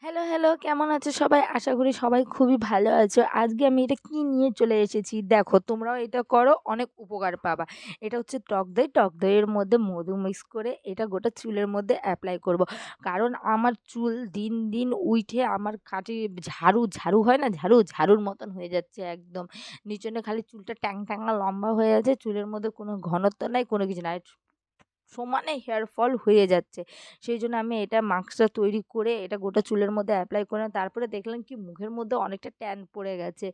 Hello, hello. কেমন আছো সবাই? আশা করি সবাই খুবই ভালো আছো। আজকে আমি এটা কি নিয়ে চলে এসেছি, দেখো তোমরাও এটা করো, অনেক উপকার পাবা। এটা হচ্ছে টক দই। টক দইয়ের মধ্যে মধু মিক্স করে এটা গোটা চুলের মধ্যে এপ্লাই করব। কারণ আমার চুল দিন, দিন উইঠে আমার কাটি ঝাড়ু হয় না? ঝাড়ুর মতন হয়ে যাচ্ছে একদম। নিচনে খালি চুলটা ট্যাংটা লম্বা হয়ে আছে। চুলের মধ্যে কোনো ঘনত্ব নাই, কোনো কিছু নাই। সমানে হেয়ার ফল হয়ে যাচ্ছে। সেই জন্য আমি এটা মাস্কটা তৈরি করে এটা গোটা চুলের মধ্যে এপ্লাই করলাম। তারপরে দেখলাম কি মুখের মধ্যে অনেকটা ট্যান পড়ে গেছে।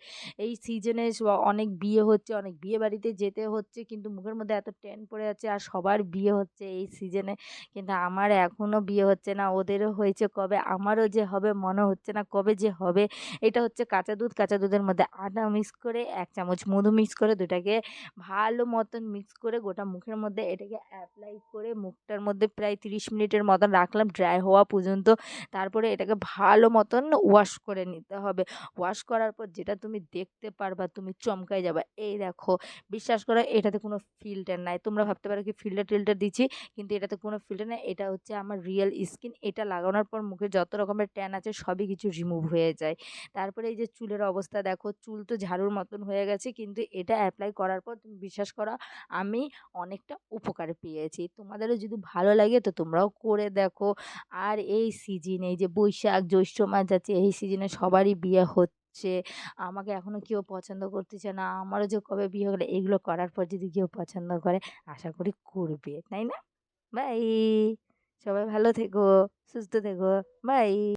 এই সিজনে অনেক বিয়ে হচ্ছে, অনেক বিয়ে বাড়িতে যেতে হচ্ছে, কিন্তু মুখের মধ্যে এত ট্যান পড়ে যাচ্ছে আর সবার বিয়ে হচ্ছে এই সিজনে। কিন্তু আমার এখনো বিয়ে হচ্ছে না। ওদেরও হয়েছে কবে, আমারও যে হবে মনে হচ্ছে না কবে যে হবে। এটা হচ্ছে কাঁচা দুধ। কাঁচা দুধের মধ্যে আদা মিক্স করে ১ চামচ মধু মিক্স করে দুটাকে ভালো মতন মিক্স করে গোটা মুখের মধ্যে এটাকে অ্যাপ্লাই করে মুখটার মধ্যে প্রায় ৩০ মিনিটের মতন রাখলাম ড্রাই হওয়া পর্যন্ত। তারপরে এটাকে ভালো মতন ওয়াশ করে নিতে হবে। ওয়াশ করার পর যেটা তুমি দেখতে পারবা, তুমি চমকায় যাবা। এই দেখো, বিশ্বাস করো এটাতে কোনো ফিল্টার নাই। তোমরা ভাবতে পারো কি ফিল্টার দিচ্ছি, কিন্তু এটাতে কোনো ফিল্টার নাই। এটা হচ্ছে আমার রিয়েল স্কিন। এটা লাগানোর পর মুখে যত রকমের ট্যান আছে সবই কিছু রিমুভ হয়ে যায়। তারপরে এই যে চুলের অবস্থা দেখো, চুল তো ঝাড়ুর মতন হয়ে গেছে, কিন্তু এটা অ্যাপ্লাই করার পর তুমি বিশ্বাস করো আমি অনেকটা উপকার পেয়েছি। তোমাদেরও যদি ভালো লাগে তো তোমরাও করে দেখো। আর এই সিজন, এই যে বৈশাখ জ্যৈষ্ঠ মাস যাচ্ছে, এই সিজনে সবারই বিয়ে হচ্ছে। আমাকে এখনো কেউ পছন্দ করতেছে না, আমারও যে কবে বিয়ে হলে এগুলো করার পর যদি কেউ পছন্দ করে, আশা করি করবে, তাই না? বাই। সবাই ভালো থেকো, সুস্থ থেকো। বাই।